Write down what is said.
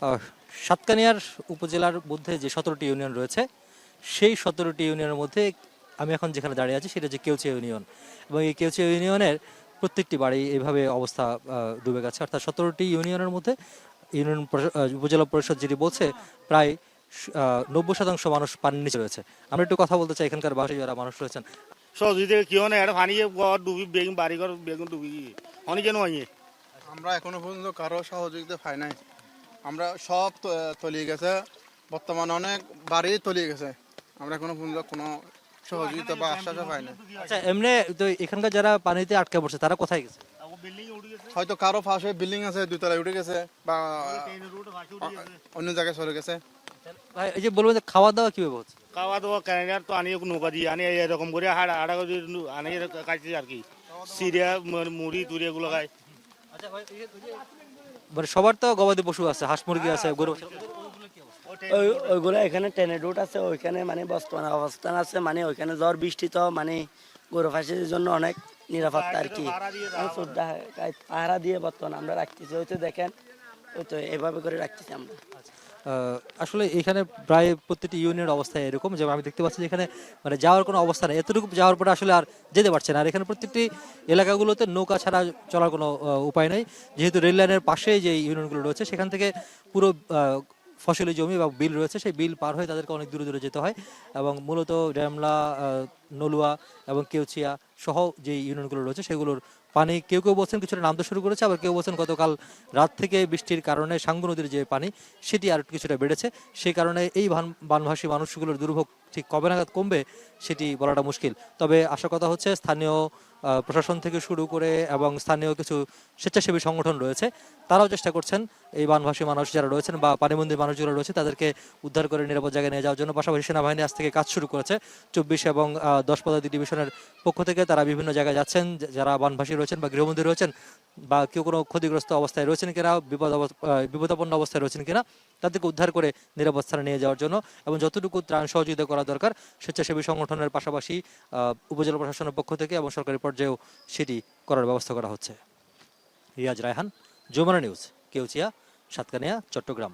আহ, সাতকানিয়ার উপজেলার মধ্যে যে 17টি ইউনিয়ন রয়েছে সেই 17টি ইউনিয়নের মধ্যে আমি এখন যেখানে দাঁড়িয়ে আছি সেটা হচ্ছে কেউচিয়া ইউনিয়ন এবং এই কেউচিয়া ইউনিয়নের প্রত্যেকটি বাড়ি এইভাবে অবস্থা ডুবে গেছে। অর্থাৎ 17টি ইউনিয়নের মধ্যে উপজেলা পরিষদ যেটি বলছে প্রায় 90% মানুষ পানির নিচে রয়েছে। আমরা একটু কথা বলতে চাই এখানকার বাসী যারা মানুষ রয়েছেন। সহযোগিতা কিয় না এটা পানি ঘর ডুবি বেগুন বাড়ি ঘর বেগুন ডুবি গিয়ে অনেক কেন আইয়ে আমরা এখনো পর্যন্ত কারো সহযোগিতা পাই নাই। আমরা সব তলিয়ে গেছে, বর্তমানে অনেক বাড়ি তলিয়ে গেছে। আমরা এখনো পর্যন্ত কোনো সহযোগিতা বা আশ্বাস পাই নাই। আচ্ছা, এমনি তো এখানকার যারা পানিতে আটকে পড়ছে তারা কোথায় গেছে? হয়তো কারো পাশে বিল্ডিং আছে, দুতলায় উঠে গেছে বা অন্য জায়গায় চলে গেছে। ভাই, এই যে বলবেন যে খাওয়া দাওয়া কিভাবে হচ্ছে? খাওয়া দাওয়া ক্যানাডার তো আনি নৌকা দিয়ে আনি এরকম করে হাড়া করে আনি খাইছি আর কি। সিরিয়া মুড়ি তুড়ি এগুলো খায়। আচ্ছা ভাই, মানে সবার তো গবাদি পশু আছে, হাঁস মুরগি আছে, গরু। ওইগুলো এখানে টেনে রুট আছে, ওইখানে মানে বর্তমানে অবস্থান আছে, মানে ওইখানে ঝড় বৃষ্টি তো মানে গরু ফাঁসির জন্য অনেক নিরাপত্তা আর কি। পাহারা দিয়ে বর্তমানে আমরা রাখতেছি, ওই তো দেখেন, ওই তো এভাবে করে রাখতেছি আমরা। আসলে এখানে প্রায় প্রত্যেকটি ইউনিয়নের অবস্থা এরকম, যেমন আমি দেখতে পাচ্ছি যে এখানে মানে যাওয়ার কোনো অবস্থা নেই, এতটুকু যাওয়ার পরে আসলে আর যেতে পারছে না। আর এখানে প্রত্যেকটি এলাকাগুলোতে নৌকা ছাড়া চলার কোনো উপায় নেই, যেহেতু রেল লাইনের পাশে যে ইউনিয়নগুলো রয়েছে সেখান থেকে পুরো ফসলি জমি বা বিল রয়েছে, সেই বিল পার হয়ে তাদেরকে অনেক দূরে দূরে যেতে হয়। এবং মূলত ড্যামলা, নলুয়া এবং কেউচিয়া সহ যে ইউনিয়নগুলো রয়েছে সেগুলোর পানি কেউ কেউ বলছেন কিছুটা নামতে শুরু করেছে, আবার কেউ বলছেন গতকাল রাত থেকে বৃষ্টির কারণে সাঙ্গু নদীর যে পানি সেটি আর কিছুটা বেড়েছে। সেই কারণে এই বানভাসী মানুষগুলোর দুর্ভোগ ঠিক কবে নাগাদ কমবে সেটি বলাটা মুশকিল। তবে আশা কথা হচ্ছে স্থানীয় প্রশাসন থেকে শুরু করে এবং স্থানীয় কিছু স্বেচ্ছাসেবী সংগঠন রয়েছে, তারাও চেষ্টা করছেন এই বানভাসী মানুষ যারা রয়েছেন বা পানিবন্দী মানুষ যারা রয়েছে তাদেরকে উদ্ধার করে নিরাপদ জায়গায় নিয়ে যাওয়ার জন্য। পাশাপাশি সেনাবাহিনী আজ থেকে কাজ শুরু করেছে। 24 এবং 10 পদাতিক ডিভিশনের পক্ষ থেকে তারা বিভিন্ন জায়গায় যাচ্ছেন, যারা বানভাসী রয়েছেন বা গৃহবন্দী রয়েছেন বা কেউ কোনো ক্ষতিগ্রস্ত অবস্থায় রয়েছেন কিনা, বিপদাপন্ন অবস্থায় রয়েছেন কিনা, তাদেরকে উদ্ধার করে নিরাপদ স্থানে নিয়ে যাওয়ার জন্য এবং যতটুকু ত্রাণ সহযোগিতা করা দরকার স্বেচ্ছাসেবী সংগঠনের পাশাপাশি উপজেলা প্রশাসনের পক্ষ থেকে এবং সরকারি পর্যায়েও সেটি করার ব্যবস্থা করা হচ্ছে। রিয়াজ রায়হান, যমুনা নিউজ, কেউচিয়া, সাতকানিয়া, চট্টগ্রাম।